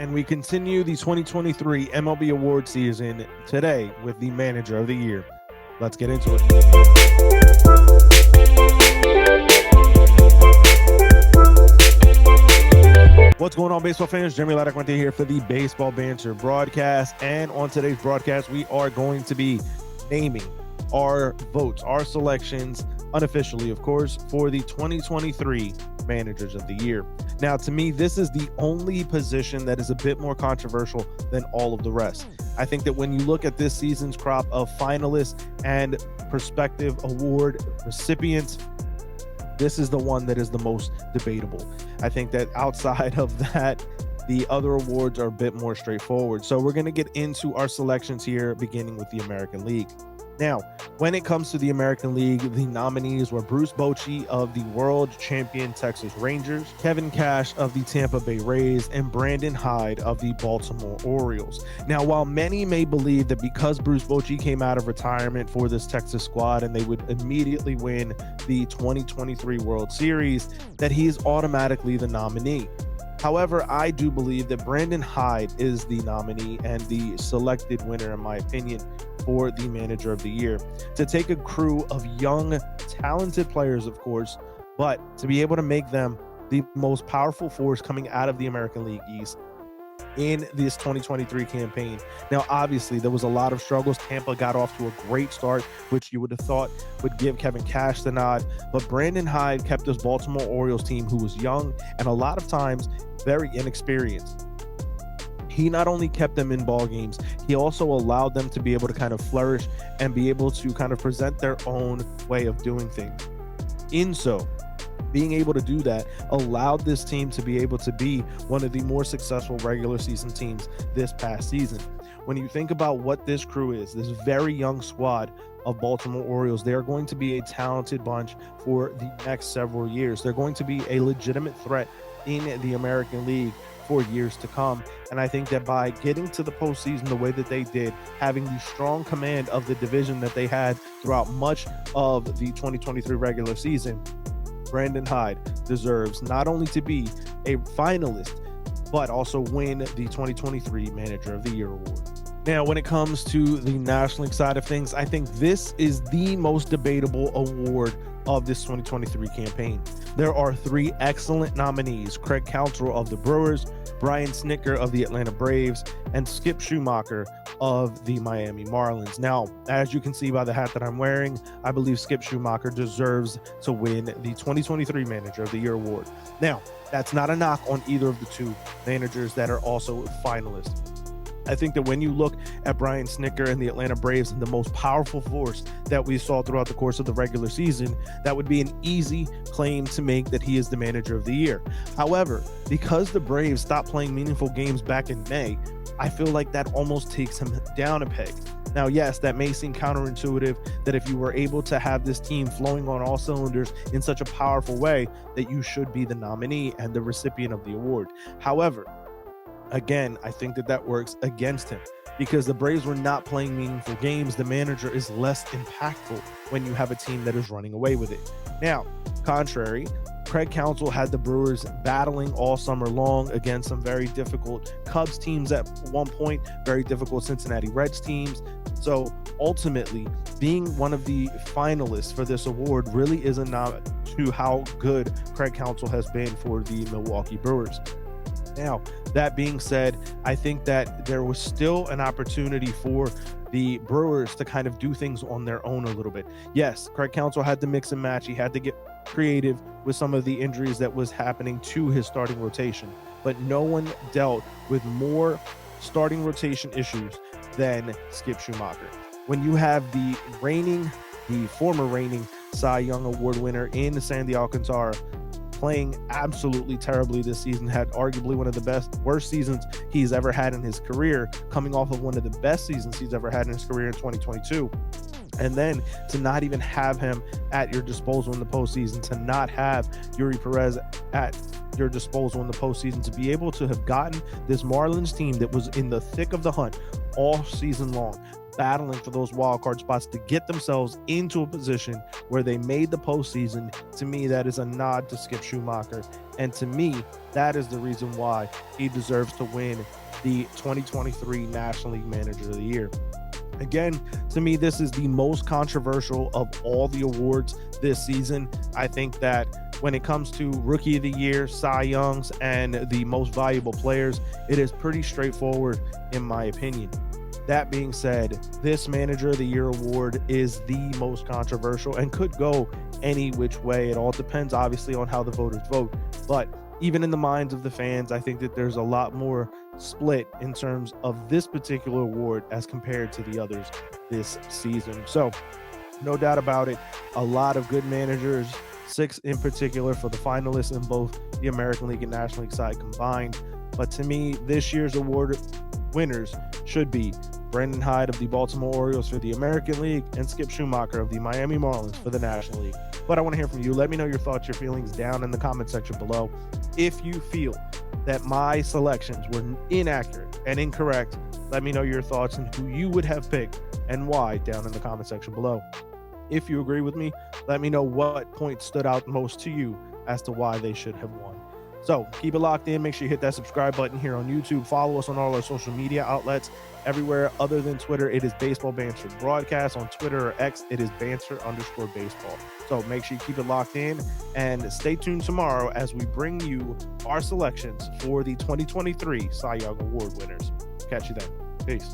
and we continue the 2023 MLB award season today with the Manager of the Year. Let's get into it. What's going on, baseball fans? Jeremy Laracuente here for the Baseball Banter Broadcast, and on today's broadcast, we are going to be naming our votes, our selections, unofficially, of course, for the 2023 Managers of the Year. Now, to me, this is the only position that is a bit more controversial than all of the rest. I think that when you look at this season's crop of finalists and prospective award recipients, this is the one that is the most debatable. I think that outside of that, the other awards are a bit more straightforward. So we're going to get into our selections here, beginning with the American League. Now, when it comes to the American League, the nominees were Bruce Bochy of the world champion Texas Rangers, Kevin Cash of the Tampa Bay Rays, and Brandon Hyde of the Baltimore Orioles. Now, while many may believe that because Bruce Bochy came out of retirement for this Texas squad and they would immediately win the 2023 World Series, that he is automatically the nominee. However, I do believe that Brandon Hyde is the nominee and the selected winner, in my opinion, for the Manager of the Year. To take a crew of young, talented players, of course, but to be able to make them the most powerful force coming out of the American League East in this 2023 campaign. Now, obviously, there was a lot of struggles. Tampa got off to a great start, which you would have thought would give Kevin Cash the nod, but Brandon Hyde kept this Baltimore Orioles team, who was young and a lot of times very inexperienced. He not only kept them in ball games, he also allowed them to be able to kind of flourish and be able to kind of present their own way of doing things. In so, being able to do that allowed this team to be able to be one of the more successful regular season teams this past season. When you think about what this crew is, this very young squad of Baltimore Orioles, they are going to be a talented bunch for the next several years. They're going to be a legitimate threat in the American League for years to come. And I think that by getting to the postseason the way that they did, having the strong command of the division that they had throughout much of the 2023 regular season, Brandon Hyde deserves not only to be a finalist, but also win the 2023 Manager of the Year award. Now, when it comes to the National League side of things, I think this is the most debatable award of this 2023 campaign. There are three excellent nominees: Craig Counsell of the Brewers, Brian Snitker of the Atlanta Braves, and Skip Schumacher of the Miami Marlins. Now, as you can see by the hat that I'm wearing, I believe Skip Schumacher deserves to win the 2023 Manager of the Year award. Now, that's not a knock on either of the two managers that are also finalists. I think that when you look at Brian Snitker and the Atlanta Braves and the most powerful force that we saw throughout the course of the regular season, that would be an easy claim to make that he is the Manager of the Year. However, because the Braves stopped playing meaningful games back in May, I feel like that almost takes him down a peg. Now, yes, that may seem counterintuitive, that if you were able to have this team flowing on all cylinders in such a powerful way, that you should be the nominee and the recipient of the award. However, again, I think that works against him because the Braves were not playing meaningful games. The manager is less impactful when you have a team that is running away with it. Now, contrary, Craig Counsell had the Brewers battling all summer long against some very difficult Cubs teams at one point, very difficult Cincinnati Reds teams. So ultimately, being one of the finalists for this award really is a nod to how good Craig Counsell has been for the Milwaukee Brewers. Now, that being said, I think that there was still an opportunity for the Brewers to kind of do things on their own a little bit. Yes, Craig Counsell had to mix and match. He had to get creative with some of the injuries that was happening to his starting rotation, but no one dealt with more starting rotation issues than Skip Schumacher. When you have the former reigning Cy Young Award winner in Sandy Alcantara playing absolutely terribly this season, had arguably one of the worst seasons he's ever had in his career, coming off of one of the best seasons he's ever had in his career in 2022. And then to not even have him at your disposal in the postseason, to not have Yuri Perez at your disposal in the postseason, to be able to have gotten this Marlins team that was in the thick of the hunt all season long, battling for those wild card spots to get themselves into a position where they made the postseason. To me, that is a nod to Skip Schumacher. And to me, that is the reason why he deserves to win the 2023 National League Manager of the Year. Again, to me, this is the most controversial of all the awards this season. I think that when it comes to Rookie of the Year, Cy Youngs, and the most valuable players, it is pretty straightforward in my opinion. That being said, this Manager of the Year award is the most controversial and could go any which way. It all depends, obviously, on how the voters vote. But even in the minds of the fans, I think that there's a lot more split in terms of this particular award as compared to the others this season. So, no doubt about it, a lot of good managers, 6 in particular for the finalists in both the American League and National League side combined. But to me, this year's award winners should be Brandon Hyde of the Baltimore Orioles for the American League and Skip Schumacher of the Miami Marlins for the National League. But I want to hear from you. Let me know your thoughts, your feelings down in the comment section below. If you feel that my selections were inaccurate and incorrect, let me know your thoughts and who you would have picked and why down in the comment section below. If you agree with me, let me know what point stood out most to you as to why they should have won. So keep it locked in. Make sure you hit that subscribe button here on YouTube. Follow us on all our social media outlets. Everywhere other than Twitter, it is Baseball Banter Broadcast. On Twitter or X, it is Banter_baseball. So make sure you keep it locked in and stay tuned tomorrow as we bring you our selections for the 2023 Cy Young Award winners. Catch you then. Peace.